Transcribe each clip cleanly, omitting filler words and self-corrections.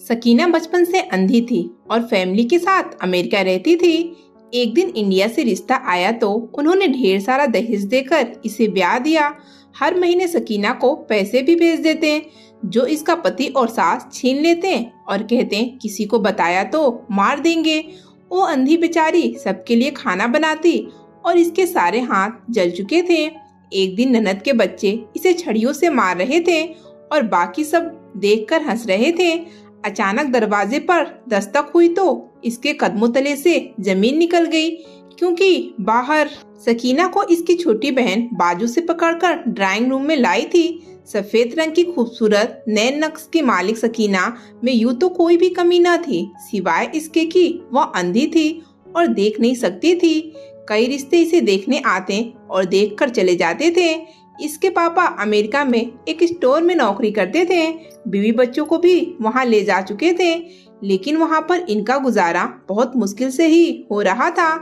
सकीना बचपन से अंधी थी और फैमिली के साथ अमेरिका रहती थी। एक दिन इंडिया से रिश्ता आया तो उन्होंने ढेर सारा दहेज देकर इसे ब्याह दिया। हर महीने सकीना को पैसे भी भेज देते हैं जो इसका पति और सास छीन लेते हैं और कहते हैं किसी को बताया तो मार देंगे। वो अंधी बेचारी सबके लिए खाना बनाती और इसके सारे हाथ जल चुके थे। एक दिन ननद के बच्चे इसे छड़ियों से मार रहे थे और बाकी सब देखकर हंस रहे थे। अचानक दरवाजे पर दस्तक हुई तो इसके कदमों तले से जमीन निकल गई, क्योंकि बाहर सकीना को इसकी छोटी बहन बाजू से पकड़कर ड्राइंग रूम में लाई थी। सफेद रंग की खूबसूरत नैन नक्श की मालिक सकीना में यूं तो कोई भी कमी न थी, सिवाय इसके कि वह अंधी थी और देख नहीं सकती थी। कई रिश्ते इसे देखने आते और देखकर चले जाते थे। इसके पापा अमेरिका में एक स्टोर में नौकरी करते थे। बीवी बच्चों को भी वहां ले जा चुके थे, लेकिन वहां पर इनका गुजारा बहुत मुश्किल से ही हो रहा था।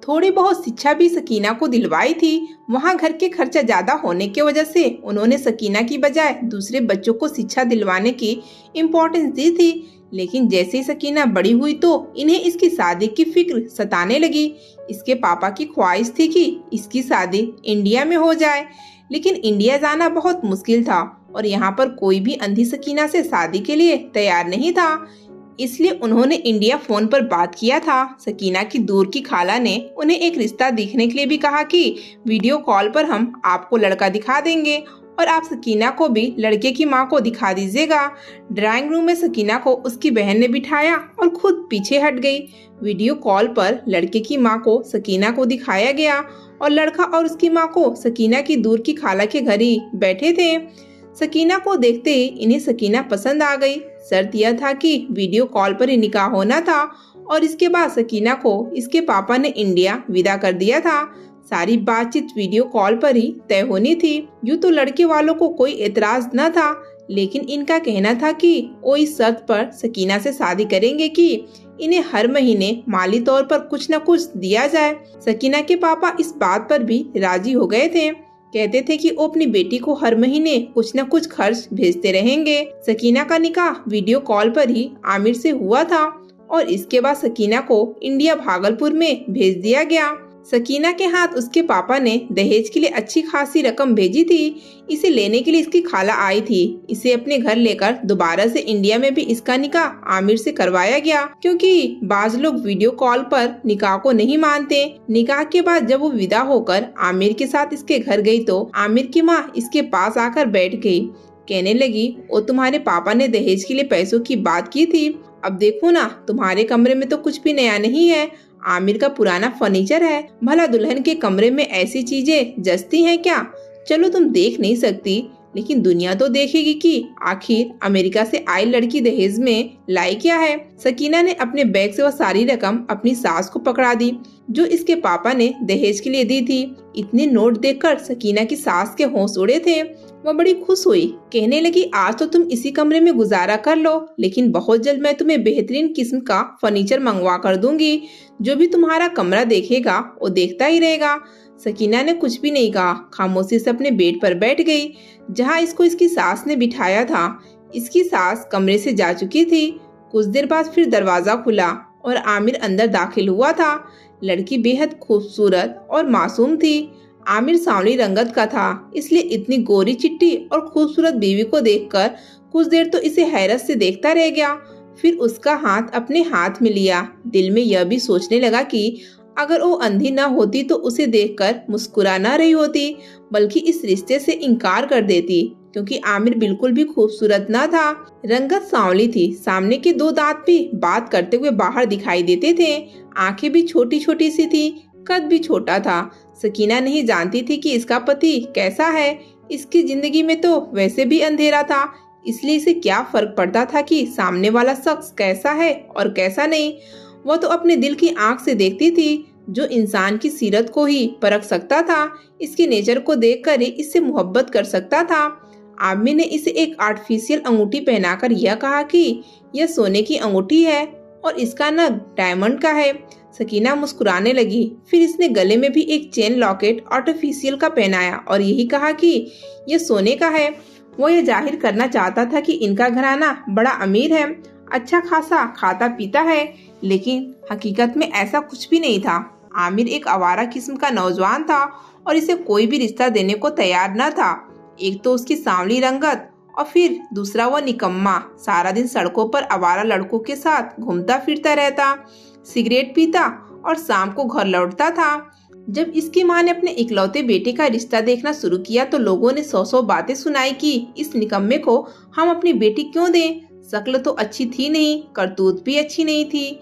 थोड़ी बहुत शिक्षा भी सकीना को दिलवाई थी। वहां घर के खर्चा ज्यादा होने की वजह से उन्होंने सकीना की बजाय दूसरे बच्चों को शिक्षा दिलवाने की इम्पोर्टेंस दी थी। लेकिन जैसे ही सकीना बड़ी हुई तो इन्हें इसकी शादी की फिक्र सताने लगी। इसके पापा की ख्वाहिश थी कि इसकी शादी इंडिया में हो जाए, लेकिन इंडिया जाना बहुत मुश्किल था और यहाँ पर कोई भी अंधी सकीना से शादी के लिए तैयार नहीं था। इसलिए उन्होंने इंडिया फोन पर बात किया था। सकीना की दूर की खाला ने उन्हें एक रिश्ता देखने के लिए भी कहा कि वीडियो कॉल पर हम आपको लड़का दिखा देंगे और आप सकीना को भी लड़के की मां को दिखा दीजिएगा। ड्राइंग रूम में सकीना को उसकी बहन ने बिठाया और खुद पीछे हट गई। वीडियो कॉल पर लड़के की मां को सकीना को दिखाया गया और लड़का और उसकी मां को सकीना की दूर की खाला के घर ही बैठे थे। सकीना को देखते ही इन्हें सकीना पसंद आ गई। शर्त यह था कि वीडियो कॉल पर ही निकाह होना था और इसके बाद सकीना को इसके पापा ने इंडिया विदा कर दिया था। सारी बातचीत वीडियो कॉल पर ही तय होनी थी। यूं तो लड़के वालों को कोई एतराज न था, लेकिन इनका कहना था कि वो इस शर्त पर सकीना से शादी करेंगे कि इन्हें हर महीने माली तौर पर कुछ न कुछ दिया जाए। सकीना के पापा इस बात पर भी राजी हो गए थे। कहते थे कि वो अपनी बेटी को हर महीने कुछ न कुछ खर्च भेजते रहेंगे। सकीना का निकाह वीडियो कॉल पर ही आमिर से हुआ था और इसके बाद सकीना को इंडिया भागलपुर में भेज दिया गया। सकीना के हाथ उसके पापा ने दहेज के लिए अच्छी खासी रकम भेजी थी। इसे लेने के लिए इसकी खाला आई थी। इसे अपने घर लेकर दोबारा से इंडिया में भी इसका निकाह आमिर से करवाया गया, क्योंकि बाज लोग वीडियो कॉल पर निकाह को नहीं मानते। निकाह के बाद जब वो विदा होकर आमिर के साथ इसके घर गई तो आमिर की माँ इसके पास आकर बैठ गई। कहने लगी, वो तुम्हारे पापा ने दहेज के लिए पैसों की बात की थी, अब देखो ना तुम्हारे कमरे में तो कुछ भी नया नहीं है, आमिर का पुराना फर्नीचर है। भला दुल्हन के कमरे में ऐसी चीजें जचती हैं क्या? चलो तुम देख नहीं सकती, लेकिन दुनिया तो देखेगी कि आखिर अमेरिका से आई लड़की दहेज में लाई क्या है। सकीना ने अपने बैग से वह सारी रकम अपनी सास को पकड़ा दी जो इसके पापा ने दहेज के लिए दी थी। इतने नोट देखकर सकीना की सास के होश उड़े थे। वह बड़ी खुश हुई। कहने लगी, आज तो तुम इसी कमरे में गुजारा कर लो, लेकिन बहुत जल्द मैं तुम्हें बेहतरीन किस्म का फर्नीचर मंगवा कर दूंगी। जो भी तुम्हारा कमरा देखेगा वो देखता ही रहेगा। सकीना ने कुछ भी नहीं कहा, खामोशी से अपने बेड पर बैठ गई जहाँ इसको इसकी सास ने बिठाया था। इसकी सास कमरे से जा चुकी थी। कुछ देर बाद फिर दरवाजा खुला और आमिर अंदर दाखिल हुआ था। लड़की बेहद खूबसूरत और मासूम थी। आमिर सांवली रंगत का था, इसलिए इतनी गोरी चिट्टी और खूबसूरत बीवी को देखकर कुछ देर तो इसे हैरत से देखता रह गया। फिर उसका हाथ अपने हाथ में लिया। दिल में यह भी सोचने लगा कि अगर वो अंधी न होती तो उसे देखकर मुस्कुरा न रही होती, बल्कि इस रिश्ते से इनकार कर देती, क्योंकि आमिर बिल्कुल भी खूबसूरत न था। रंगत सांवली थी। सामने के दो दांत भी बात करते हुए बाहर दिखाई देते थे। आंखें भी छोटी छोटी सी थी, कद भी छोटा था। सकीना नहीं जानती थी कि इसका पति कैसा है। इसकी जिंदगी में तो वैसे भी अंधेरा था, इसलिए इसे क्या फर्क पड़ता था कि सामने वाला शख्स कैसा है और कैसा नहीं। वह तो अपने दिल की आंख से देखती थी, जो इंसान की सीरत को ही परख सकता था। इसके नेचर को देखकर ही इससे मोहब्बत कर सकता था। आमिर ने इसे एक आर्टिफिशियल अंगूठी पहनाकर यह कहा कि यह सोने की अंगूठी है और इसका नग डायमंड का है। सकीना मुस्कुराने लगी। फिर इसने गले में भी एक चेन लॉकेट आर्टिफिशियल का पहनाया और यही कहा कि यह सोने का है। वो ये जाहिर करना चाहता था कि इनका घराना बड़ा अमीर है। अच्छा खासा खाता पीता है, लेकिन हकीकत में ऐसा कुछ भी नहीं था। आमिर एक आवारा किस्म का नौजवान था और इसे कोई भी रिश्ता देने को तैयार न था। एक तो उसकी सांवली रंगत और फिर दूसरा वो निकम्मा, सारा दिन सड़कों पर आवारा लड़कों के साथ घूमता फिरता रहता, सिगरेट पीता और शाम को घर लौटता था। जब इसकी माँ ने अपने इकलौते बेटे का रिश्ता देखना शुरू किया तो लोगों ने सौ सौ बातें सुनाई कि इस निकम्मे को हम अपनी बेटी क्यों दें। शक्ल तो अच्छी थी नहीं, करतूत भी अच्छी नहीं थी।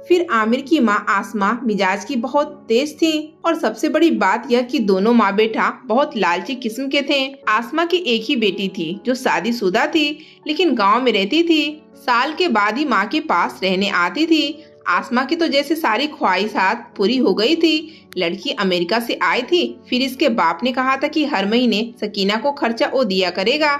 फिर आमिर की माँ आसमा मिजाज की बहुत तेज थी और सबसे बड़ी बात यह कि दोनों माँ बेटा बहुत लालची किस्म के थे। आसमा की एक ही बेटी थी जो शादीशुदा थी, लेकिन गांव में रहती थी। साल के बाद ही माँ के पास रहने आती थी। आसमा की तो जैसे सारी ख्वाहिशात पूरी हो गई थी। लड़की अमेरिका से आई थी। फिर इसके बाप ने कहा था कि हर महीने सकीना को खर्चा वो दिया करेगा,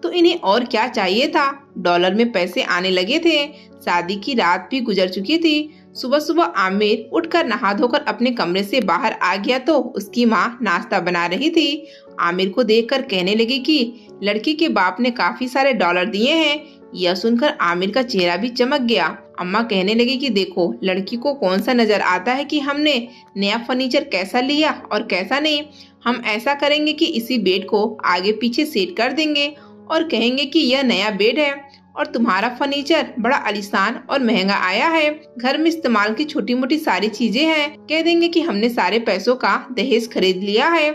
तो इन्हें और क्या चाहिए था। डॉलर में पैसे आने लगे थे। शादी की रात भी गुजर चुकी थी। सुबह सुबह आमिर उठकर नहा धोकर अपने कमरे से बाहर आ गया तो उसकी माँ नाश्ता बना रही थी। आमिर को देखकर कहने लगी कि लड़की के बाप ने काफी सारे डॉलर दिए हैं। यह सुनकर आमिर का चेहरा भी चमक गया। अम्मा कहने लगी कि देखो, लड़की को कौन सा नजर आता है कि हमने नया फर्नीचर कैसा लिया और कैसा नहीं। हम ऐसा करेंगे कि इसी बेड को आगे पीछे सेट कर देंगे और कहेंगे कि यह नया बेड है और तुम्हारा फर्नीचर बड़ा आलीशान और महंगा आया है। घर में इस्तेमाल की छोटी मोटी सारी चीजें हैं। कह देंगे कि हमने सारे पैसों का दहेज खरीद लिया है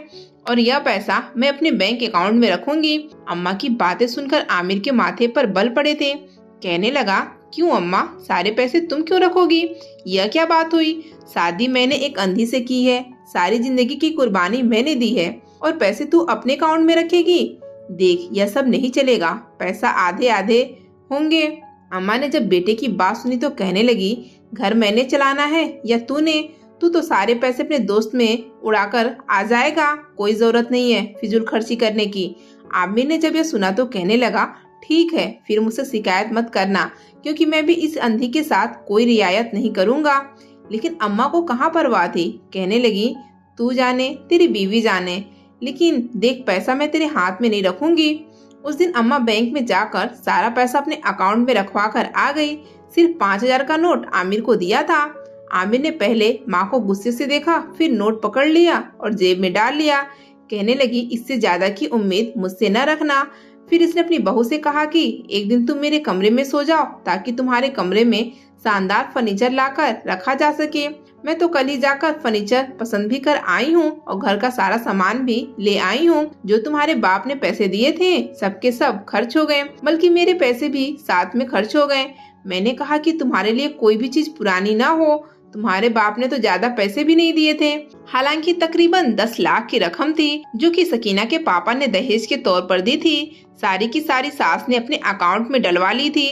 और यह पैसा मैं अपने बैंक अकाउंट में रखूंगी। अम्मा की बातें सुनकर आमिर के माथे पर बल पड़े थे। कहने लगा, क्यों अम्मा, सारे पैसे तुम क्यों रखोगी? यह क्या बात हुई? शादी मैंने एक अंधी से की है, सारी जिंदगी की कुर्बानी मैंने दी है और पैसे तू अपने अकाउंट में रखेगी? देख, यह सब नहीं चलेगा, पैसा आधे आधे होंगे। अम्मा ने जब बेटे की बात सुनी तो कहने लगी, घर मैंने चलाना है या तूने? तू तो सारे पैसे अपने दोस्त में उड़ाकर आ जाएगा, कोई जरूरत नहीं है फिजूल खर्ची करने की। आमिर ने जब यह सुना तो कहने लगा, ठीक है, फिर मुझसे शिकायत मत करना, क्योंकि मैं भी इस अंधी के साथ कोई रियायत नहीं करूंगा। लेकिन अम्मा को कहाँ परवाह थी। कहने लगी, तू जाने, तेरी बीवी जाने, लेकिन देख, पैसा मैं तेरे हाथ में नहीं रखूंगी। उस दिन अम्मा बैंक में जाकर सारा पैसा अपने अकाउंट में रखवा कर आ गई। सिर्फ 5,000 का नोट आमिर को दिया था। आमिर ने पहले माँ को गुस्से से देखा, फिर नोट पकड़ लिया और जेब में डाल लिया। कहने लगी, इससे ज्यादा की उम्मीद मुझसे न रखना। फिर इसने अपनी बहू से कहा कि एक दिन तुम मेरे कमरे में सो जाओ ताकि तुम्हारे कमरे में शानदार फर्नीचर लाकर रखा जा सके। मैं तो कल ही जाकर फर्नीचर पसंद भी कर आई हूँ और घर का सारा सामान भी ले आई हूँ। जो तुम्हारे बाप ने पैसे दिए थे सब के सब खर्च हो गए, बल्कि मेरे पैसे भी साथ में खर्च हो गए। मैंने कहा कि तुम्हारे लिए कोई भी चीज पुरानी ना हो। तुम्हारे बाप ने तो ज्यादा पैसे भी नहीं दिए थे, हालांकि तकरीबन 10 लाख की रकम थी जो कि सकीना के पापा ने दहेज के तौर पर दी थी। सारी की सारी सास ने अपने अकाउंट में डलवा ली थी।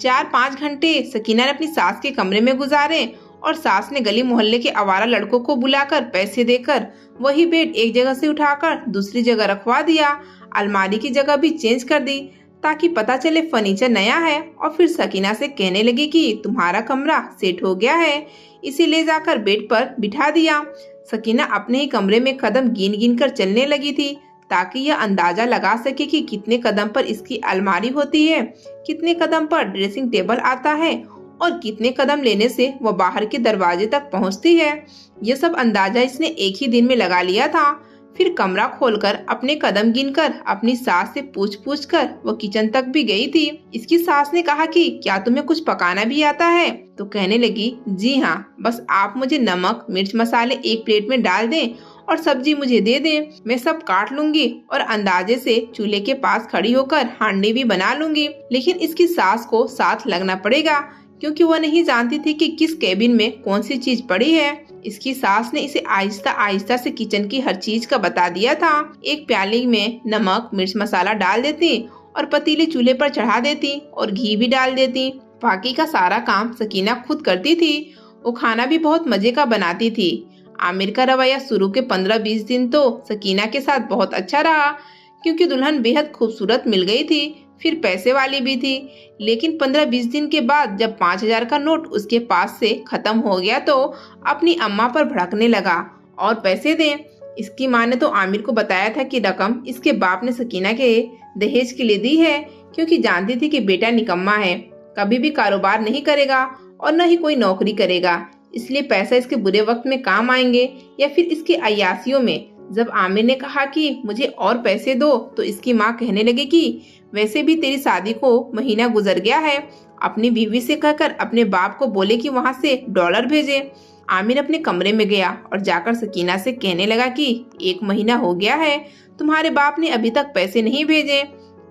4-5 घंटे सकीना ने अपनी सास के कमरे में गुजारे और सास ने गली मोहल्ले के आवारा लड़कों को बुलाकर पैसे देकर वही बेड एक जगह से उठाकर दूसरी जगह रखवा दिया। अलमारी की जगह भी चेंज कर दी ताकि पता चले फर्नीचर नया है। और फिर सकीना से कहने लगी कि तुम्हारा कमरा सेट हो गया है, इसे ले जाकर बेड पर बिठा दिया। सकीना अपने ही कमरे में कदम गिन गिन कर चलने लगी थी ताकि यह अंदाजा लगा सके कि कितने कदम पर इसकी अलमारी होती है, कितने कदम पर ड्रेसिंग टेबल आता है और कितने कदम लेने से वह बाहर के दरवाजे तक पहुंचती है। यह सब अंदाजा इसने एक ही दिन में लगा लिया था। फिर कमरा खोलकर अपने कदम गिनकर अपनी सास से पूछ कर वो किचन तक भी गई थी। इसकी सास ने कहा कि क्या तुम्हें कुछ पकाना भी आता है? तो कहने लगी, जी हाँ, बस आप मुझे नमक मिर्च मसाले एक प्लेट में डाल दें और सब्जी मुझे दे दें, मैं सब काट लूंगी और अंदाजे से चूल्हे के पास खड़ी होकर हांडी भी बना लूंगी। लेकिन इसकी सास को साथ लगना पड़ेगा क्योंकि वह नहीं जानती थी कि किस केबिन में कौन सी चीज पड़ी है। इसकी सास ने इसे आहिस्ता आहिस्ता से किचन की हर चीज का बता दिया था। एक प्याली में नमक मिर्च मसाला डाल देती और पतीली चूल्हे पर चढ़ा देती और घी भी डाल देती। बाकी का सारा काम सकीना खुद करती थी। वो खाना भी बहुत मजे का बनाती थी। आमिर का रवैया शुरू के 15-20 दिन तो सकीना के साथ बहुत अच्छा रहा क्योंकि दुल्हन बेहद खूबसूरत मिल गई थी, फिर पैसे वाली भी थी। लेकिन 15-20 दिन के बाद जब 5,000 का नोट उसके पास से खत्म हो गया तो अपनी अम्मा पर भड़कने लगा और पैसे दें। इसकी माँ ने तो आमिर को बताया था कि रकम इसके बाप ने सकीना के दहेज के लिए दी है क्योंकि जानती थी कि बेटा निकम्मा है, कभी भी कारोबार नहीं करेगा और न ही कोई नौकरी करेगा, इसलिए पैसा इसके बुरे वक्त में काम आएंगे या फिर इसकी अय्यासियों में। जब आमिर ने कहा कि मुझे और पैसे दो, तो इसकी माँ कहने लगी कि वैसे भी तेरी शादी को महीना गुजर गया है, अपनी बीवी से कहकर अपने बाप को बोले कि वहाँ से डॉलर भेजे। आमिर अपने कमरे में गया और जाकर सकीना से कहने लगा कि 1 महीना हो गया है, तुम्हारे बाप ने अभी तक पैसे नहीं भेजे,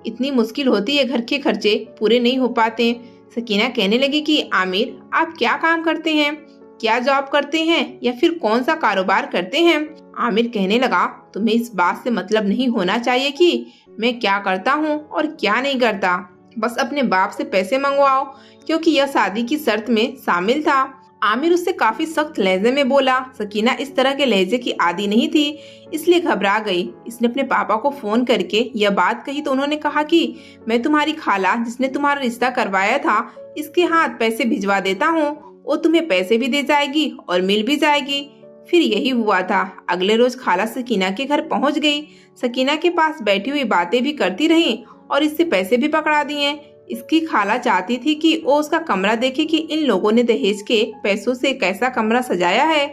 इतनी मुश्किल होती है, घर के खर्चे पूरे नहीं हो पाते। सकीना कहने लगी कि आमिर, आप क्या काम करते हैं, क्या जॉब करते हैं या फिर कौन सा कारोबार करते हैं? आमिर कहने लगा, तुम्हें इस बात से मतलब नहीं होना चाहिए कि मैं क्या करता हूँ और क्या नहीं करता, बस अपने बाप से पैसे मंगवाओ, क्योंकि यह शादी की शर्त में शामिल था। आमिर उससे काफी सख्त लहजे में बोला। सकीना इस तरह के लहजे की आदी नहीं थी, इसलिए घबरा गई। इसने अपने पापा को फोन करके यह बात कही तो उन्होंने कहा कि मैं तुम्हारी खाला जिसने तुम्हारा रिश्ता करवाया था, इसके हाथ पैसे भिजवा देता हूँ, वो तुम्हें पैसे भी दे जाएगी और मिल भी जाएगी। फिर यही हुआ था। अगले रोज खाला सकीना के घर पहुंच गई। सकीना के पास बैठी हुई बातें भी करती रही और इससे पैसे भी पकड़ा दिए। इसकी खाला चाहती थी कि वो उसका कमरा देखे कि इन लोगों ने दहेज के पैसों से कैसा कमरा सजाया है,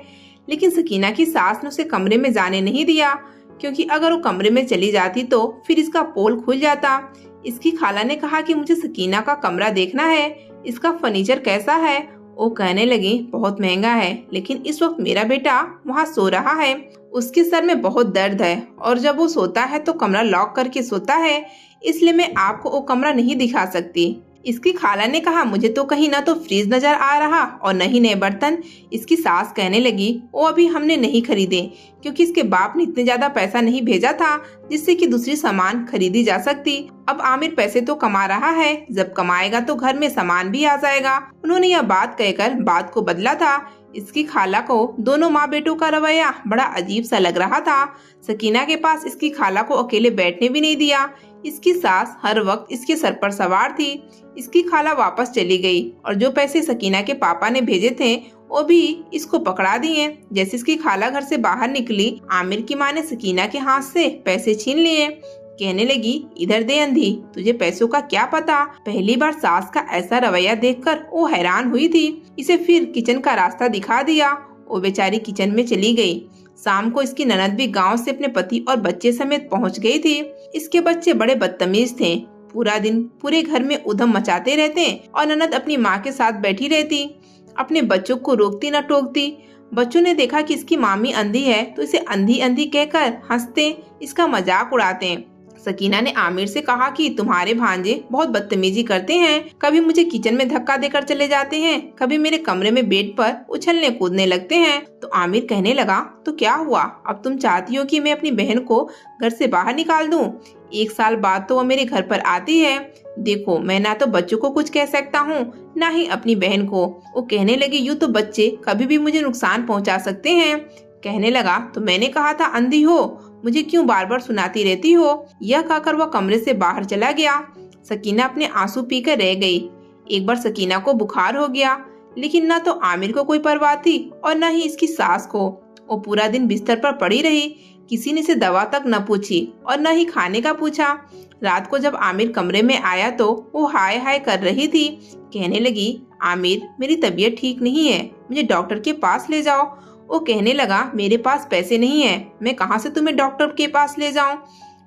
लेकिन सकीना की सास ने उसे कमरे में जाने नहीं दिया, क्योंकि अगर वो कमरे में चली जाती तो फिर इसका पोल खुल जाता। इसकी खाला ने कहा कि मुझे सकीना का कमरा देखना है, इसका फर्नीचर कैसा है। वो कहने लगी, बहुत महंगा है, लेकिन इस वक्त मेरा बेटा वहाँ सो रहा है, उसके सर में बहुत दर्द है और जब वो सोता है तो कमरा लॉक करके सोता है, इसलिए मैं आपको वो कमरा नहीं दिखा सकती। इसकी खाला ने कहा, मुझे तो कहीं ना तो फ्रिज नजर आ रहा और न ही नए बर्तन। इसकी सास कहने लगी, वो अभी हमने नहीं खरीदे, क्योंकि इसके बाप ने इतने ज्यादा पैसा नहीं भेजा था जिससे कि दूसरी सामान खरीदी जा सकती। अब आमिर पैसे तो कमा रहा है, जब कमाएगा तो घर में सामान भी आ जाएगा। उन्होंने यह बात कहकर बात को बदला था। इसकी खाला को दोनों माँ बेटों का रवैया बड़ा अजीब सा लग रहा था। सकीना के पास इसकी खाला को अकेले बैठने भी नहीं दिया। इसकी सास हर वक्त इसके सर पर सवार थी। इसकी खाला वापस चली गई और जो पैसे सकीना के पापा ने भेजे थे वो भी इसको पकड़ा दिए। जैसे इसकी खाला घर से बाहर निकली, आमिर की माँ ने सकीना के हाथ से पैसे छीन लिए। कहने लगी, इधर दे अंधी, तुझे पैसों का क्या पता। पहली बार सास का ऐसा रवैया देखकर वो हैरान हुई थी। इसे फिर किचन का रास्ता दिखा दिया। वो बेचारी किचन में चली गई। शाम को इसकी ननद भी गांव से अपने पति और बच्चे समेत पहुंच गई थी। इसके बच्चे बड़े बदतमीज थे, पूरा दिन पूरे घर में उधम मचाते रहते और ननद अपनी माँ के साथ बैठी रहती, अपने बच्चों को रोकती न टोकती। बच्चों ने देखा कि इसकी मामी अंधी है तो इसे अंधी अंधी कहकर हंसते, इसका मजाक उड़ाते। सकीना ने आमिर से कहा कि तुम्हारे भांजे बहुत बदतमीजी करते हैं, कभी मुझे किचन में धक्का देकर चले जाते हैं, कभी मेरे कमरे में बेड पर उछलने कूदने लगते हैं। तो आमिर कहने लगा, तो क्या हुआ, अब तुम चाहती हो कि मैं अपनी बहन को घर से बाहर निकाल दूं? 1 साल बाद तो वो मेरे घर पर आती है। देखो, मैं ना तो बच्चों को कुछ कह सकता हूँ ना ही अपनी बहन को। वो कहने लगी, यूँ तो बच्चे कभी भी मुझे नुकसान पहुँचा सकते हैं। कहने लगा, तो मैंने कहा था अंधी हो, मुझे क्यों बार बार सुनाती रहती हो। यह कहकर वह कमरे से बाहर चला गया। सकीना अपने आंसू पीकर रह गई। एक बार सकीना को बुखार हो गया, लेकिन न तो आमिर को कोई परवाह थी और न ही इसकी सास को। वो पूरा दिन बिस्तर पर पड़ी रही, किसी ने से दवा तक न पूछी और न ही खाने का पूछा। रात को जब आमिर कमरे में आया तो वो हाय हाय कर रही थी। कहने लगी, आमिर, मेरी तबीयत ठीक नहीं है, मुझे डॉक्टर के पास ले जाओ। वो कहने लगा, मेरे पास पैसे नहीं है, मैं कहाँ से तुम्हें डॉक्टर के पास ले जाऊं।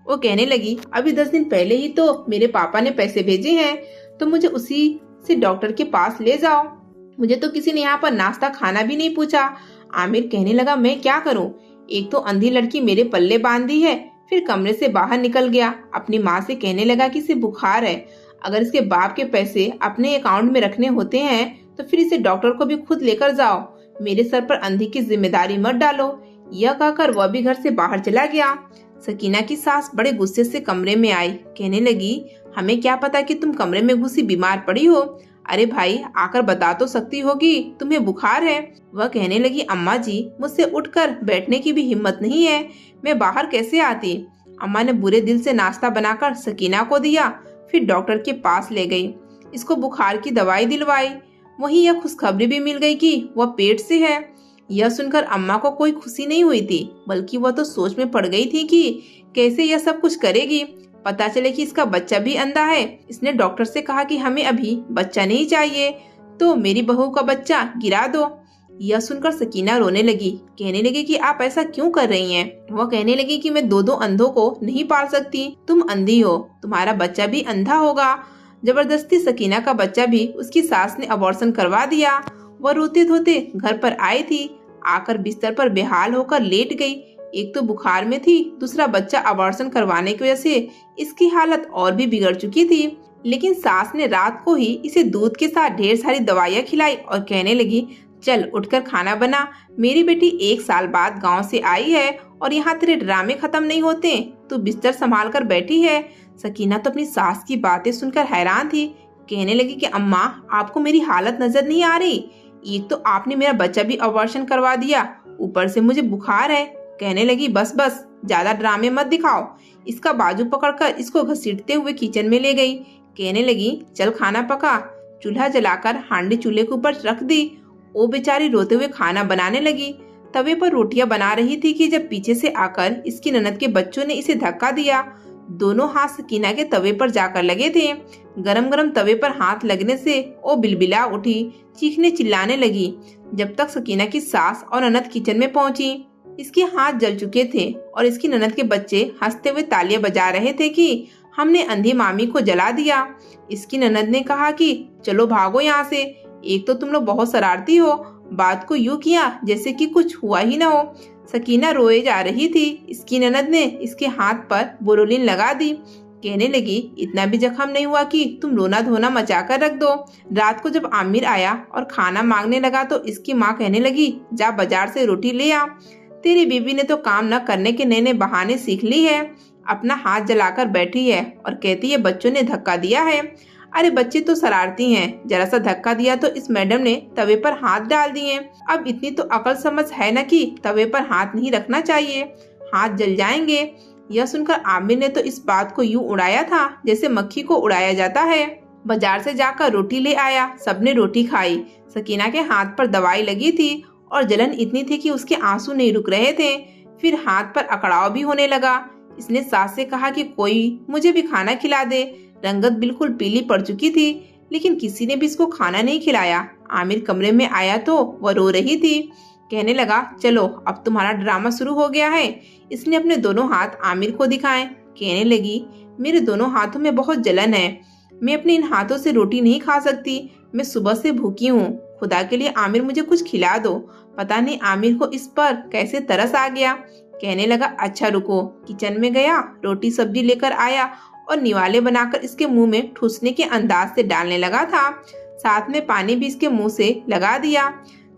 वो कहने लगी, अभी 10 दिन पहले ही तो मेरे पापा ने पैसे भेजे हैं, तो मुझे उसी से डॉक्टर के पास ले जाओ। मुझे तो किसी ने यहाँ पर नाश्ता खाना भी नहीं पूछा। आमिर कहने लगा, मैं क्या करूँ, एक तो अंधी लड़की मेरे पल्ले बांध दी है। फिर कमरे से बाहर निकल गया। अपनी माँ से कहने लगा कि इसे बुखार है, अगर इसके बाप के पैसे अपने अकाउंट में रखने होते हैं तो फिर इसे डॉक्टर को भी खुद लेकर जाओ, मेरे सर पर अंधी की जिम्मेदारी मत डालो। यह कहकर वह भी घर से बाहर चला गया। सकीना की सास बड़े गुस्से से कमरे में आई। कहने लगी, हमें क्या पता कि तुम कमरे में घुसी बीमार पड़ी हो। अरे भाई, आकर बता तो सकती होगी तुम्हें बुखार है। वह कहने लगी, अम्मा जी, मुझसे उठकर बैठने की भी हिम्मत नहीं है, मैं बाहर कैसे आती। अम्मा ने बुरे दिल से नाश्ता बनाकर सकीना को दिया, फिर डॉक्टर के पास ले गई, इसको बुखार की दवाई दिलवाई। वहीं यह खुशखबरी भी मिल गई कि वह पेट से है। यह सुनकर अम्मा को कोई खुशी नहीं हुई थी, बल्कि वह तो सोच में पड़ गई थी कि कैसे यह सब कुछ करेगी। पता चले कि इसका बच्चा भी अंधा है। इसने डॉक्टर से कहा कि हमें अभी बच्चा नहीं चाहिए, तो मेरी बहू का बच्चा गिरा दो। यह सुनकर सकीना रोने लगी, कहने लगी कि आप ऐसा क्यों कर रही हैं। वह कहने लगी कि मैं दो अंधों को नहीं पाल सकती, तुम अंधी हो, तुम्हारा बच्चा भी अंधा होगा। जबरदस्ती सकीना का बच्चा भी उसकी सास ने अबॉर्शन करवा दिया। वह रोते धोते घर पर आई थी, आकर बिस्तर पर बेहाल होकर लेट गई। एक तो बुखार में थी, दूसरा बच्चा अबॉर्शन करवाने की वजह से इसकी हालत और भी बिगड़ चुकी थी। लेकिन सास ने रात को ही इसे दूध के साथ ढेर सारी दवाइयाँ खिलाई और कहने लगी, चल उठकर खाना बना, मेरी बेटी 1 साल बाद गांव से आई है और यहाँ तेरे ड्रामे खत्म नहीं होते, तू बिस्तर संभाल कर बैठी है। सकीना तो अपनी सास की बातें सुनकर हैरान थी, कहने लगी कि अम्मा, आपको मेरी हालत नजर नहीं आ रही? एक तो आपने मेरा बच्चा भी अबॉर्शन करवा दिया, ऊपर से मुझे बुखार है। कहने लगी, बस बस, ज्यादा ड्रामे मत दिखाओ। इसका बाजू पकड़कर इसको घसीटते हुए किचन में ले गई। कहने लगी, चल खाना पका। चूल्हा जलाकर हांडी चूल्हे के ऊपर रख दी। वो बेचारी रोते हुए खाना बनाने लगी। तवे पर रोटियां बना रही थी कि जब पीछे से आकर इसकी ननद के बच्चों ने इसे धक्का दिया। दोनों हाथ सकीना के तवे पर जाकर लगे थे। गरम गरम तवे पर हाथ लगने से वो बिलबिला उठी, चीखने चिल्लाने लगी। जब तक सकीना की सास और ननद किचन में पहुंची, इसके हाथ जल चुके थे और इसकी ननद के बच्चे हंसते हुए तालियां बजा रहे थे कि हमने अंधी मामी को जला दिया। इसकी ननद ने कहा कि चलो भागो यहाँ से, एक तो तुम लोग बहुत शरारती हो, बात को यूं किया जैसे कि कुछ हुआ ही ना हो। सकीना रोए जा रही थी। इसकी ननद ने इसके हाथ पर बोरोलिन लगा दी। कहने लगी, इतना भी जख्म नहीं हुआ कि तुम रोना धोना मचा कर रख दो। रात को जब आमिर आया और खाना मांगने लगा तो इसकी माँ कहने लगी, जा बाजार से रोटी ले आ। तेरी बीवी ने तो काम न करने के नए नए बहाने सीख ली है, अपना हाथ जलाकर बैठी है और कहती है बच्चों ने धक्का दिया है। अरे बच्चे तो शरारती हैं, जरा सा धक्का दिया तो इस मैडम ने तवे पर हाथ डाल दिए। अब इतनी तो अकल समझ है न कि तवे पर हाथ नहीं रखना चाहिए, हाथ जल जाएंगे। यह सुनकर आमिर ने तो इस बात को यूं उड़ाया था जैसे मक्खी को उड़ाया जाता है। बाजार से जाकर रोटी ले आया, सबने रोटी खाई। सकीना के हाथ पर दवाई लगी थी और जलन इतनी थी कि उसके आंसू नहीं रुक रहे थे। फिर हाथ पर अकड़ाव भी होने लगा। इसने सास से कहा कि कोई मुझे भी खाना खिला दे। रंगत बिल्कुल पीली पड़ चुकी थी, लेकिन किसी ने भी इसको खाना नहीं खिलाया। आमिर कमरे में आया तो वह रो रही थी। कहने लगा, चलो अब तुम्हारा ड्रामा शुरू हो गया है। इसने अपने दोनों हाथ आमिर को दिखाए। कहने लगी, मेरे दोनों हाथों में बहुत जलन है, मैं अपने इन हाथों से रोटी नहीं खा सकती, मैं सुबह से भूखी हूँ, खुदा के लिए आमिर मुझे कुछ खिला दो। पता नहीं आमिर को इस पर कैसे तरस आ गया। कहने लगा, अच्छा रुको। किचन में गया, रोटी सब्जी लेकर आया और निवाले बनाकर इसके मुंह में ठूसने के अंदाज से डालने लगा था। साथ में पानी भी इसके मुंह से लगा दिया।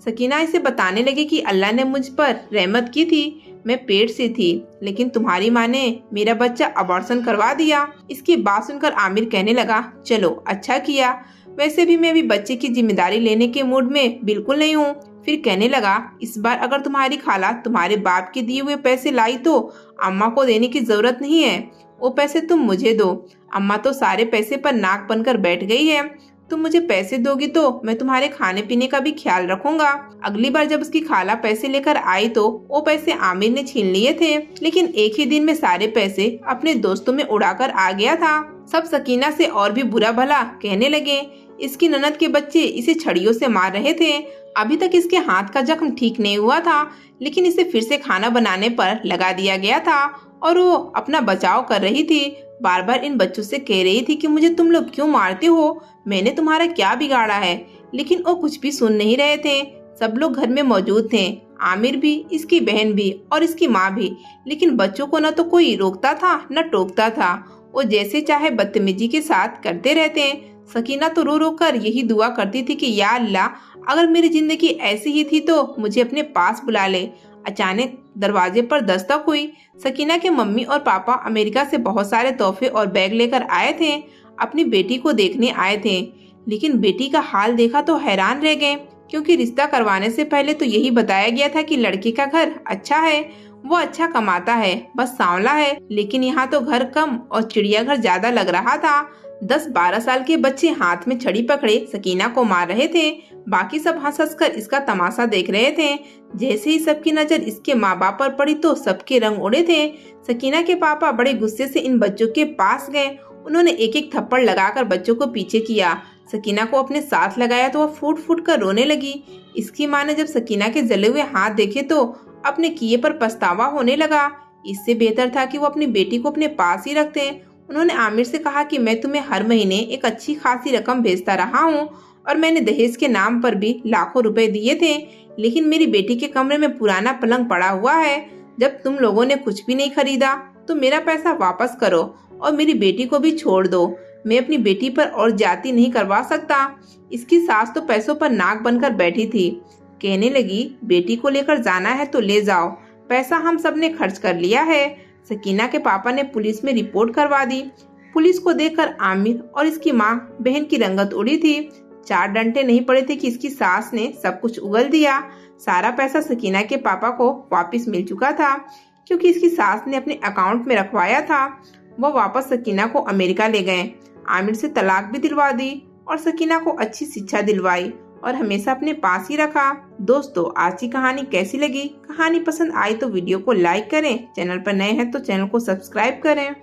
सकीना इसे बताने लगी कि अल्लाह ने मुझ पर रहमत की थी, मैं पेट से थी, लेकिन तुम्हारी माँ ने मेरा बच्चा अबॉर्शन करवा दिया। इसकी बात सुनकर आमिर कहने लगा, चलो अच्छा किया, वैसे भी मैं अभी बच्चे की जिम्मेदारी लेने के मूड में बिल्कुल नहीं हूँ। फिर कहने लगा, इस बार अगर तुम्हारी खाला तुम्हारे बाप के दिए हुए पैसे लाई तो अम्मा को देने की जरूरत नहीं है, वो पैसे तुम मुझे दो। अम्मा तो सारे पैसे पर नाक बनकर बैठ गई है, तुम मुझे पैसे दोगी तो मैं तुम्हारे खाने पीने का भी ख्याल रखूंगा। अगली बार जब उसकी खाला पैसे लेकर आई तो वो पैसे आमिर ने छीन लिए थे, लेकिन एक ही दिन में सारे पैसे अपने दोस्तों में उड़ाकर आ गया था। सब सकीना से और भी बुरा भला कहने लगे। इसकी ननद के बच्चे इसे छड़ियों से मार रहे थे। अभी तक इसके हाथ का जख्म ठीक नहीं हुआ था, लेकिन इसे फिर से खाना बनाने पर लगा दिया गया था और वो अपना बचाव कर रही थी। बार बार इन बच्चों से कह रही थी कि मुझे तुम लोग क्यों मारते हो, मैंने तुम्हारा क्या बिगाड़ा है, लेकिन वो कुछ भी सुन नहीं रहे थे। सब लोग घर में मौजूद थे, आमिर भी, इसकी बहन भी और इसकी माँ भी, लेकिन बच्चों को न तो कोई रोकता था न टोकता था, वो जैसे चाहे बदतमीजी के साथ करते रहते। सकीना तो रो रो कर यही दुआ करती थी कि या अल्लाह, अगर मेरी जिंदगी ऐसी ही थी तो मुझे अपने पास बुला ले। अचानक दरवाजे पर दस्तक हुई। सकीना के मम्मी और पापा अमेरिका से बहुत सारे तोहफे और बैग लेकर आए थे, अपनी बेटी को देखने आए थे। लेकिन बेटी का हाल देखा तो हैरान रह गए, क्योंकि रिश्ता करवाने से पहले तो यही बताया गया था कि लड़की का घर अच्छा है, वो अच्छा कमाता है, बस सांवला है, लेकिन यहाँ तो घर कम और चिड़ियाघर ज्यादा लग रहा था। 10-12 साल के बच्चे हाथ में छड़ी पकड़े सकीना को मार रहे थे। बाकी सब हंस हंस कर इसका तमाशा देख रहे थे। जैसे ही सबकी नजर इसके माँ बाप पर पड़ी तो सबके रंग उड़े थे। सकीना के पापा बड़े गुस्से से इन बच्चों के पास गए। उन्होंने एक एक थप्पड़ लगाकर बच्चों को पीछे किया। सकीना को अपने साथ लगाया तो वह फूट फूट कर रोने लगी। इसकी माँ ने जब सकीना के जले हुए हाथ देखे तो अपने किए पर पछतावा होने लगा। इससे बेहतर था कि वो अपनी बेटी को अपने पास ही रखते। उन्होंने आमिर से कहा कि मैं तुम्हें हर महीने एक अच्छी खासी रकम भेजता रहा हूँ और मैंने दहेज के नाम पर भी लाखों रुपए दिए थे, लेकिन मेरी बेटी के कमरे में पुराना पलंग पड़ा हुआ है। जब तुम लोगों ने कुछ भी नहीं खरीदा तो मेरा पैसा वापस करो और मेरी बेटी को भी छोड़ दो। मैं अपनी बेटी पर और ज्यादती नहीं करवा सकता। इसकी सास तो पैसों पर नाक बनकर बैठी थी। कहने लगी, बेटी को लेकर जाना है तो ले जाओ, पैसा हम सब ने खर्च कर लिया है। सकीना के पापा ने पुलिस में रिपोर्ट करवा दी। पुलिस को देखकर आमिर और इसकी माँ बहन की रंगत उड़ी थी। 4 डंडे नहीं पड़े थे कि इसकी सास ने सब कुछ उगल दिया। सारा पैसा सकीना के पापा को वापस मिल चुका था, क्योंकि इसकी सास ने अपने अकाउंट में रखवाया था। वो वापस सकीना को अमेरिका ले गए। आमिर से तलाक भी दिलवा दी और सकीना को अच्छी शिक्षा दिलवाई और हमेशा अपने पास ही रखा। दोस्तों, आज की कहानी कैसी लगी? कहानी पसंद आई तो वीडियो को लाइक करें। चैनल पर नए हैं तो चैनल को सब्सक्राइब करें।